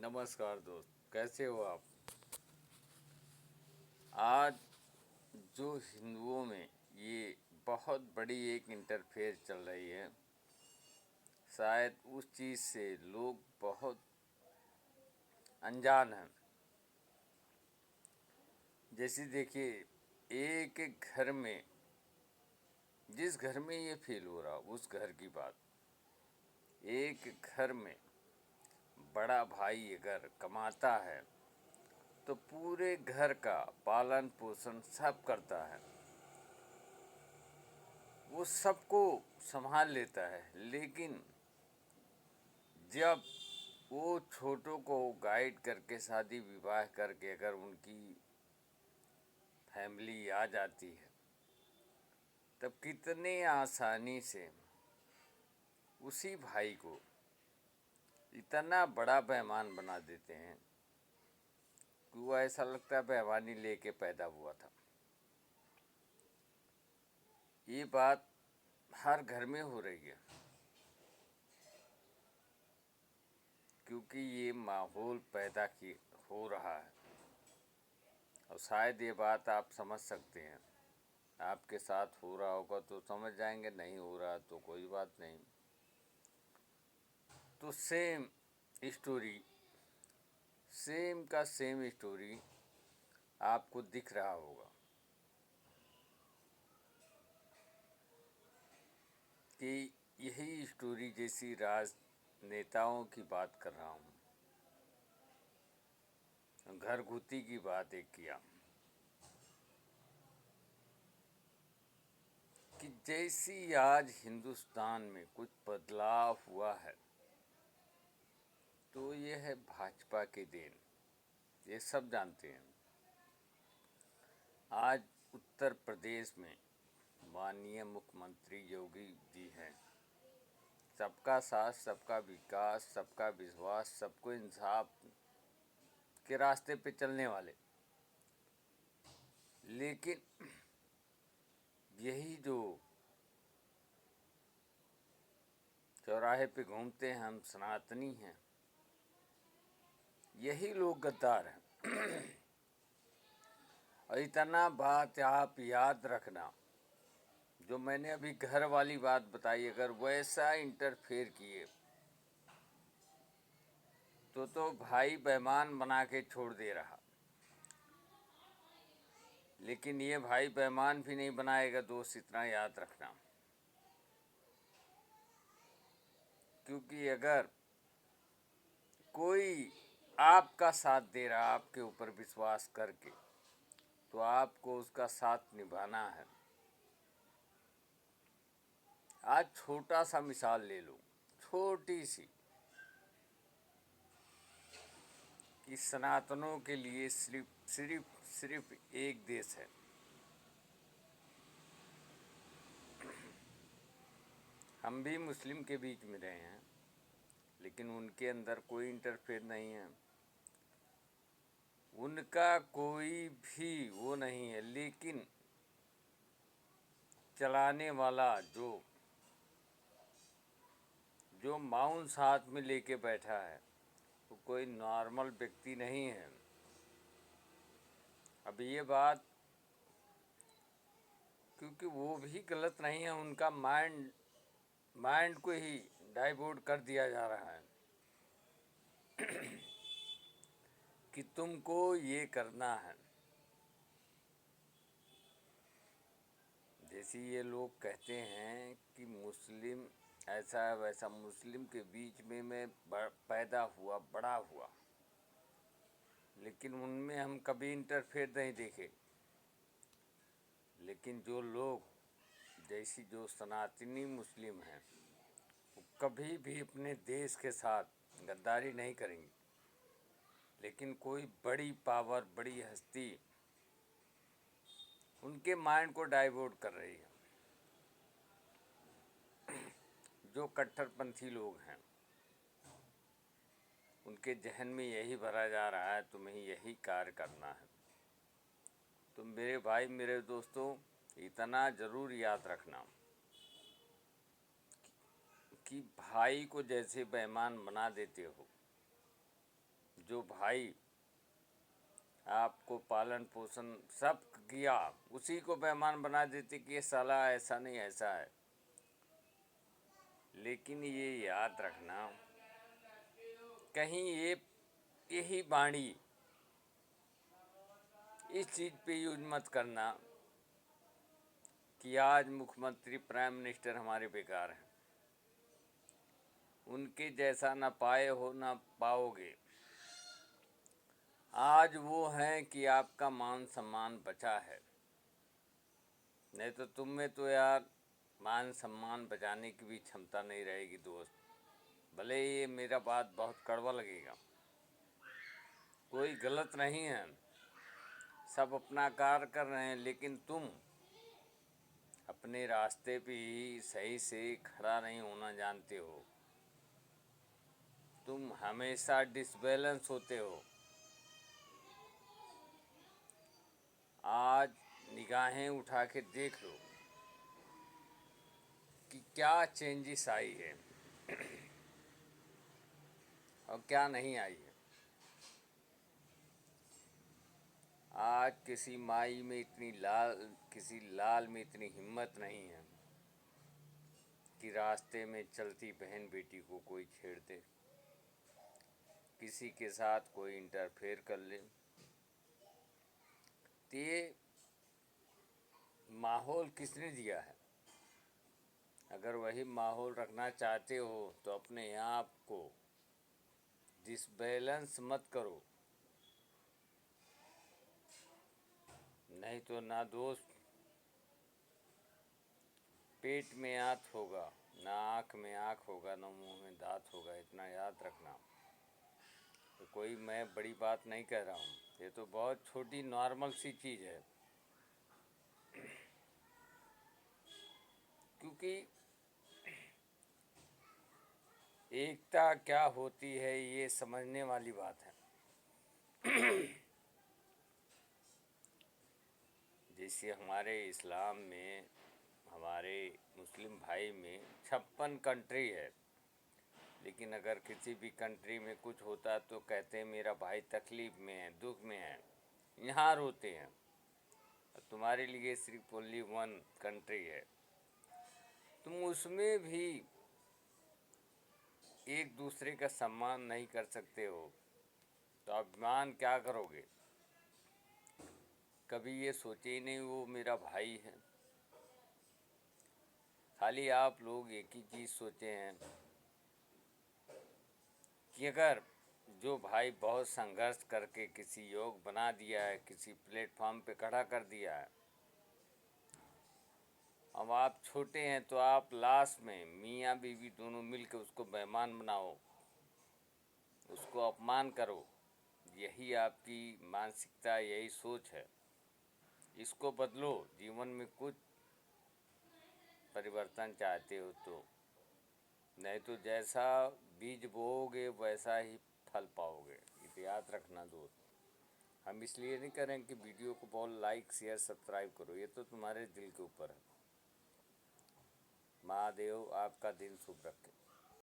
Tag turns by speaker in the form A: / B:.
A: नमस्कार दोस्त, कैसे हो आप। आज जो हिंदुओं में ये बहुत बड़ी एक इंटरफेयर चल रही है, शायद उस चीज़ से लोग बहुत अनजान हैं। जैसे देखिए, एक एक घर में, जिस घर में ये फील हो रहा उस घर की बात, एक घर में बड़ा भाई अगर कमाता है तो पूरे घर का पालन पोषण सब करता है, वो सबको संभाल लेता है। लेकिन जब वो छोटों को गाइड करके शादी विवाह करके अगर उनकी फैमिली आ जाती है, तब कितने आसानी से उसी भाई को इतना बड़ा बेईमान बना देते हैं कि वो ऐसा लगता है बेईमानी लेके पैदा हुआ था। ये बात हर घर में हो रही है, क्योंकि ये माहौल पैदा की हो रहा है। और शायद ये बात आप समझ सकते हैं, आपके साथ हो रहा होगा तो समझ जाएंगे, नहीं हो रहा तो कोई बात नहीं। तो सेम स्टोरी, सेम का सेम स्टोरी आपको दिख रहा होगा कि यही स्टोरी जैसी राजनेताओं की बात कर रहा हूँ, घरगुती की बात एक किया कि जैसी आज हिंदुस्तान में कुछ बदलाव हुआ है तो ये है भाजपा के देन, ये सब जानते हैं। आज उत्तर प्रदेश में माननीय मुख्यमंत्री योगी जी हैं, सबका साथ, सबका विकास, सबका विश्वास, सबको इंसाफ के रास्ते पे चलने वाले। लेकिन यही जो चौराहे पे घूमते हैं, हम सनातनी हैं, यही लोग गद्दार हैं। और इतना बात आप याद रखना, जो मैंने अभी घर वाली बात बताई, अगर वैसा इंटरफेयर किए तो भाई बेईमान बना के छोड़ दे रहा। लेकिन ये भाई बेईमान भी नहीं बनाएगा दोस्त, इतना याद रखना। क्योंकि अगर कोई आपका साथ दे रहा, आपके ऊपर विश्वास करके, तो आपको उसका साथ निभाना है। आज छोटा सा मिसाल ले लो, छोटी सी, कि सनातनों के लिए सिर्फ एक देश है। हम भी मुस्लिम के बीच में रहे हैं, लेकिन उनके अंदर कोई इंटरफेयर नहीं है, उनका कोई भी वो नहीं है। लेकिन चलाने वाला जो माउंस हाथ में लेके बैठा है, वो कोई नॉर्मल व्यक्ति नहीं है। अब ये बात, क्योंकि वो भी गलत नहीं है, उनका माइंड को ही डाइवर्ट कर दिया जा रहा है कि तुमको ये करना है। जैसे ये लोग कहते हैं कि मुस्लिम ऐसा है वैसा, मुस्लिम के बीच में मैं पैदा हुआ, बड़ा हुआ, लेकिन उनमें हम कभी इंटरफेयर नहीं देखे। लेकिन जो लोग, जैसी जो सनातनी मुस्लिम हैं, वो कभी भी अपने देश के साथ गद्दारी नहीं करेंगे। लेकिन कोई बड़ी पावर, बड़ी हस्ती उनके माइंड को डाइवर्ट कर रही है। जो कट्टरपंथी लोग हैं, उनके जहन में यही भरा जा रहा है, तुम्हें यही कार्य करना है। तो मेरे भाई, मेरे दोस्तों, इतना ज़रूर याद रखना कि भाई को जैसे बेईमान बना देते हो, जो भाई आपको पालन पोषण सब किया, उसी को बेईमान बना देते कि ये साला ऐसा नहीं ऐसा है। लेकिन ये याद रखना, कहीं यही वाणी इस चीज़ पे यूज मत करना कि आज मुख्यमंत्री प्राइम मिनिस्टर हमारे बेकार हैं, उनके जैसा ना पाए हो ना पाओगे। आज वो हैं कि आपका मान सम्मान बचा है, नहीं तो तुम में तो यार मान सम्मान बचाने की भी क्षमता नहीं रहेगी दोस्त। भले ये मेरा बात बहुत कड़वा लगेगा, कोई गलत नहीं है, सब अपना कार्य कर रहे हैं, लेकिन तुम अपने रास्ते पे ही सही से खड़ा नहीं होना जानते हो। तुम हमेशा डिसबैलेंस होते हो। आज निगाहें उठा के देख लो कि क्या चेंजेस आई है और क्या नहीं आई है। आज किसी माई में किसी लाल में इतनी हिम्मत नहीं है कि रास्ते में चलती बहन बेटी को कोई छेड़ दे, किसी के साथ कोई इंटरफेयर कर ले। तो ये माहौल किसने दिया है? अगर वही माहौल रखना चाहते हो तो अपने आप को डिसबैलेंस मत करो, नहीं तो ना दोस्त पेट में आंत होगा, ना आँख में आँख होगा, ना मुंह में दांत होगा। इतना याद रखना। तो कोई मैं बड़ी बात नहीं कह रहा हूँ, ये तो बहुत छोटी नॉर्मल सी चीज़ है। क्योंकि एकता क्या होती है ये समझने वाली बात है। जैसे हमारे इस्लाम में, हमारे मुस्लिम भाई में 56 कंट्री है, लेकिन अगर किसी भी कंट्री में कुछ होता है तो कहते हैं मेरा भाई तकलीफ़ में है, दुख में है, यहाँ रोते हैं। तुम्हारे लिए सिर्फ ओनली 1 कंट्री है, तुम उसमें भी एक दूसरे का सम्मान नहीं कर सकते हो तो अभिमान क्या करोगे? कभी ये सोचे ही नहीं वो मेरा भाई है। खाली आप लोग एक ही चीज़ सोचे हैं कि अगर जो भाई बहुत संघर्ष करके किसी योग बना दिया है, किसी प्लेटफॉर्म पे खड़ा कर दिया है, अब आप छोटे हैं तो आप लास्ट में मियाँ बीवी दोनों मिलकर उसको बेईमान बनाओ, उसको अपमान करो। यही आपकी मानसिकता, यही सोच है। इसको बदलो, जीवन में कुछ परिवर्तन चाहते हो तो। नहीं तो जैसा बीज बोओगे वैसा ही फल पाओगे। ये याद रखना दोस्त। हम इसलिए नहीं करें कि वीडियो को बहुत लाइक शेयर सब्सक्राइब करो, ये तो तुम्हारे दिल के ऊपर है। महादेव आपका दिन शुभ रखे।